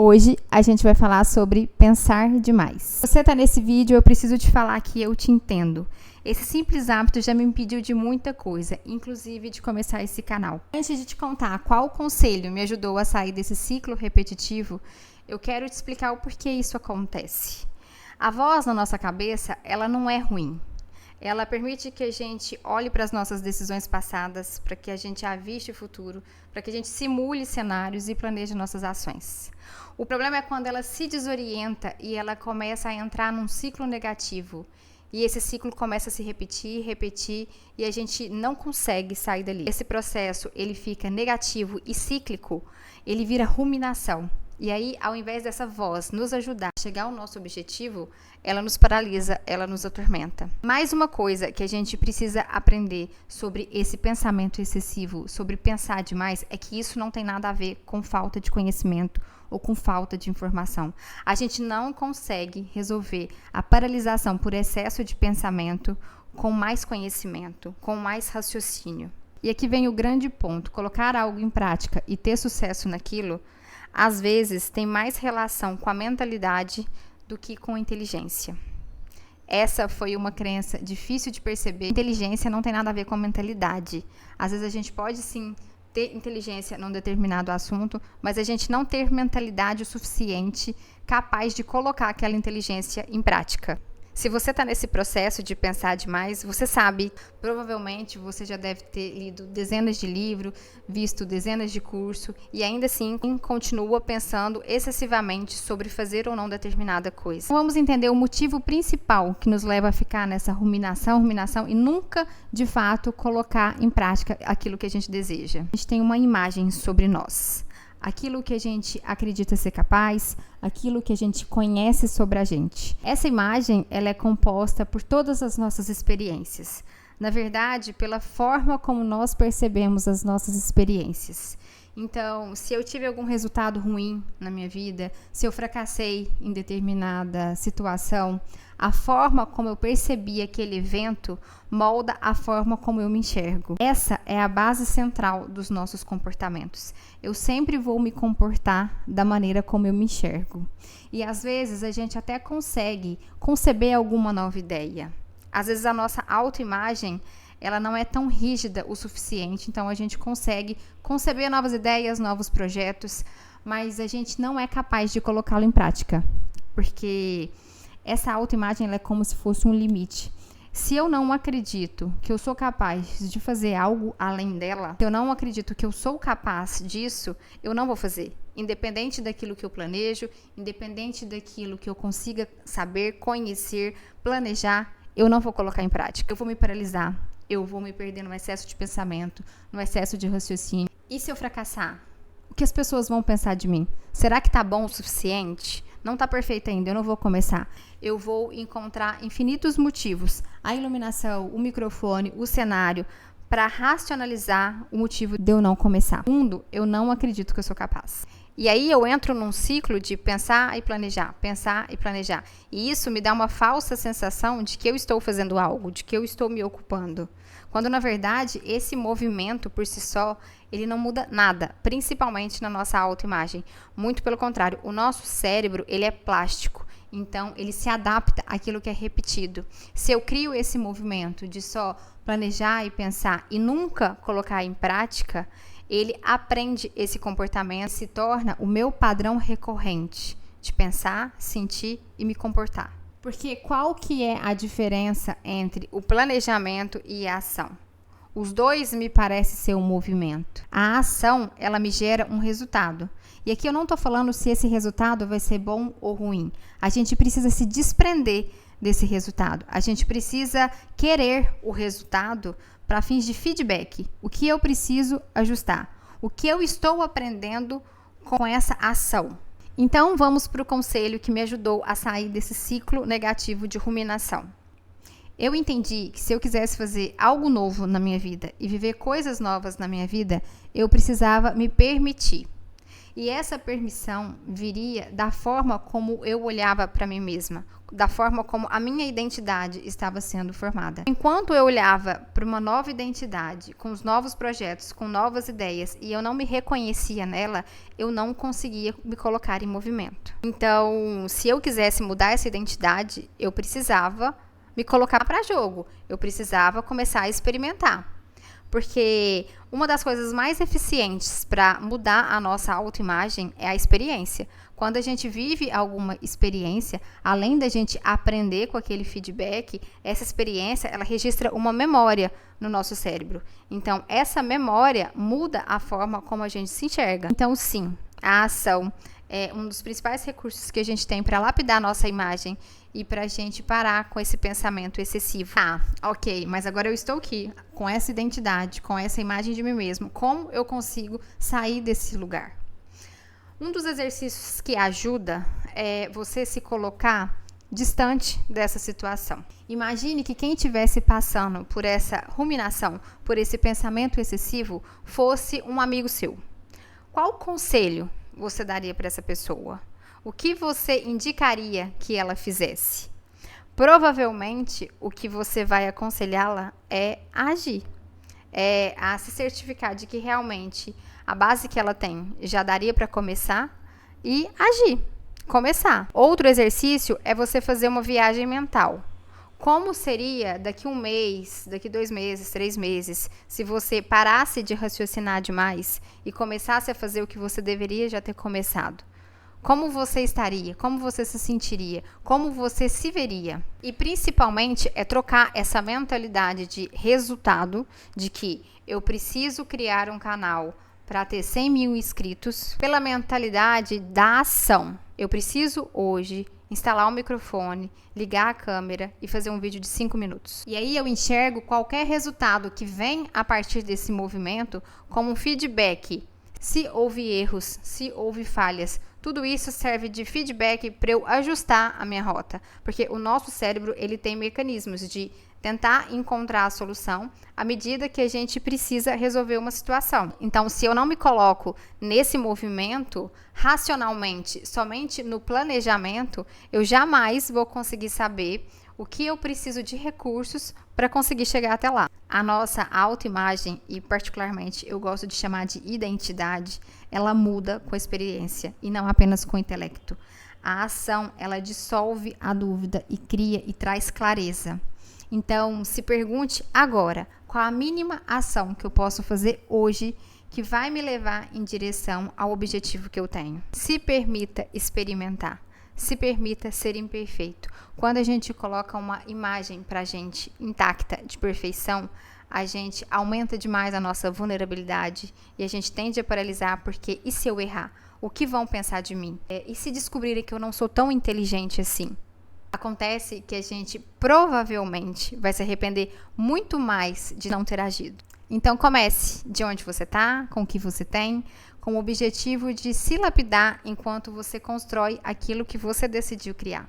Hoje a gente vai falar sobre pensar demais. Se você está nesse vídeo, eu preciso te falar que eu te entendo. Esse simples hábito já me impediu de muita coisa, inclusive de começar esse canal. Antes de te contar qual conselho me ajudou a sair desse ciclo repetitivo, eu quero te explicar o porquê isso acontece. A voz na nossa cabeça, ela não é ruim. Ela permite que a gente olhe para as nossas decisões passadas, para que a gente aviste o futuro, para que a gente simule cenários e planeje nossas ações. O problema é quando ela se desorienta e ela começa a entrar num ciclo negativo. E esse ciclo começa a se repetir e a gente não consegue sair dali. Esse processo, ele fica negativo e cíclico, ele vira ruminação. E aí, ao invés dessa voz nos ajudar a chegar ao nosso objetivo, ela nos paralisa, ela nos atormenta. Mais uma coisa que a gente precisa aprender sobre esse pensamento excessivo, sobre pensar demais, é que isso não tem nada a ver com falta de conhecimento ou com falta de informação. A gente não consegue resolver a paralisação por excesso de pensamento com mais conhecimento, com mais raciocínio. E aqui vem o grande ponto: colocar algo em prática e ter sucesso naquilo, às vezes tem mais relação com a mentalidade do que com a inteligência. Essa foi uma crença difícil de perceber. Inteligência não tem nada a ver com a mentalidade. Às vezes a gente pode sim ter inteligência num determinado assunto, mas a gente não ter mentalidade o suficiente capaz de colocar aquela inteligência em prática. Se você está nesse processo de pensar demais, você sabe, provavelmente você já deve ter lido dezenas de livros, visto dezenas de cursos e ainda assim continua pensando excessivamente sobre fazer ou não determinada coisa. Então, vamos entender o motivo principal que nos leva a ficar nessa ruminação e nunca, de fato, colocar em prática aquilo que a gente deseja. A gente tem uma imagem sobre nós. Aquilo que a gente acredita ser capaz, aquilo que a gente conhece sobre a gente. Essa imagem, ela é composta por todas as nossas experiências. Na verdade, pela forma como nós percebemos as nossas experiências. Então, se eu tive algum resultado ruim na minha vida, se eu fracassei em determinada situação, a forma como eu percebi aquele evento molda a forma como eu me enxergo. Essa é a base central dos nossos comportamentos. Eu sempre vou me comportar da maneira como eu me enxergo. E às vezes a gente até consegue conceber alguma nova ideia. Às vezes a nossa autoimagem, ela não é tão rígida o suficiente, então a gente consegue conceber novas ideias, novos projetos, mas a gente não é capaz de colocá-lo em prática, porque essa autoimagem, ela é como se fosse um limite. Se eu não acredito que eu sou capaz de fazer algo além dela, se eu não acredito que eu sou capaz disso, eu não vou fazer. Independente daquilo que eu planejo, independente daquilo que eu consiga saber, conhecer, planejar, eu não vou colocar em prática. Eu vou me paralisar, eu vou me perder no excesso de pensamento, no excesso de raciocínio. E se eu fracassar? O que as pessoas vão pensar de mim? Será que tá bom o suficiente? Não tá perfeito ainda, eu não vou começar. Eu vou encontrar infinitos motivos, a iluminação, o microfone, o cenário, para racionalizar o motivo de eu não começar. Segundo, eu não acredito que eu sou capaz. E aí eu entro num ciclo de pensar e planejar, pensar e planejar. E isso me dá uma falsa sensação de que eu estou fazendo algo, de que eu estou me ocupando. Quando, na verdade, esse movimento por si só, ele não muda nada, principalmente na nossa autoimagem. Muito pelo contrário, o nosso cérebro, ele é plástico. Então, ele se adapta àquilo que é repetido. Se eu crio esse movimento de só planejar e pensar e nunca colocar em prática, ele aprende esse comportamento e se torna o meu padrão recorrente de pensar, sentir e me comportar. Porque qual que é a diferença entre o planejamento e a ação? Os dois me parece ser um movimento. A ação, ela me gera um resultado. E aqui eu não estou falando se esse resultado vai ser bom ou ruim. A gente precisa se desprender desse resultado. A gente precisa querer o resultado para fins de feedback. O que eu preciso ajustar? O que eu estou aprendendo com essa ação? Então, vamos para o conselho que me ajudou a sair desse ciclo negativo de ruminação. Eu entendi que se eu quisesse fazer algo novo na minha vida e viver coisas novas na minha vida, eu precisava me permitir. E essa permissão viria da forma como eu olhava para mim mesma, da forma como a minha identidade estava sendo formada. Enquanto eu olhava para uma nova identidade, com os novos projetos, com novas ideias, e eu não me reconhecia nela, eu não conseguia me colocar em movimento. Então, se eu quisesse mudar essa identidade, eu precisava me colocar para jogo, eu precisava começar a experimentar. Porque uma das coisas mais eficientes para mudar a nossa autoimagem é a experiência. Quando a gente vive alguma experiência, além da gente aprender com aquele feedback, essa experiência ela registra uma memória no nosso cérebro. Então, essa memória muda a forma como a gente se enxerga. Então, sim, a ação é um dos principais recursos que a gente tem para lapidar a nossa imagem e para a gente parar com esse pensamento excessivo. Ah, ok, mas agora eu estou aqui com essa identidade, com essa imagem de mim mesmo. Como eu consigo sair desse lugar? Um dos exercícios que ajuda é você se colocar distante dessa situação. Imagine que quem estivesse passando por essa ruminação, por esse pensamento excessivo, fosse um amigo seu. Qual conselho você daria para essa pessoa? O que você indicaria que ela fizesse? Provavelmente, o que você vai aconselhá-la é agir. É a se certificar de que realmente a base que ela tem já daria para começar e agir. Começar. Outro exercício é você fazer uma viagem mental. Como seria daqui 1 mês, daqui 2 meses, 3 meses, se você parasse de raciocinar demais e começasse a fazer o que você deveria já ter começado? Como você estaria? Como você se sentiria? Como você se veria? E principalmente é trocar essa mentalidade de resultado, de que eu preciso criar um canal para ter 100 mil inscritos, pela mentalidade da ação. Eu preciso hoje instalar o microfone, ligar a câmera e fazer um vídeo de 5 minutos. E aí eu enxergo qualquer resultado que vem a partir desse movimento como um feedback. Se houve erros, se houve falhas, tudo isso serve de feedback para eu ajustar a minha rota. Porque o nosso cérebro ele tem mecanismos de tentar encontrar a solução à medida que a gente precisa resolver uma situação. Então, se eu não me coloco nesse movimento racionalmente, somente no planejamento, eu jamais vou conseguir saber o que eu preciso de recursos para conseguir chegar até lá. A nossa autoimagem, e particularmente eu gosto de chamar de identidade, ela muda com a experiência e não apenas com o intelecto. A ação, ela dissolve a dúvida e cria e traz clareza. Então, se pergunte agora, qual a mínima ação que eu posso fazer hoje que vai me levar em direção ao objetivo que eu tenho? Se permita experimentar. Se permita ser imperfeito. Quando a gente coloca uma imagem pra gente intacta, de perfeição, a gente aumenta demais a nossa vulnerabilidade e a gente tende a paralisar porque e se eu errar? O que vão pensar de mim? E se descobrirem que eu não sou tão inteligente assim? Acontece que a gente provavelmente vai se arrepender muito mais de não ter agido. Então comece de onde você está, com o que você tem, com o objetivo de se lapidar enquanto você constrói aquilo que você decidiu criar.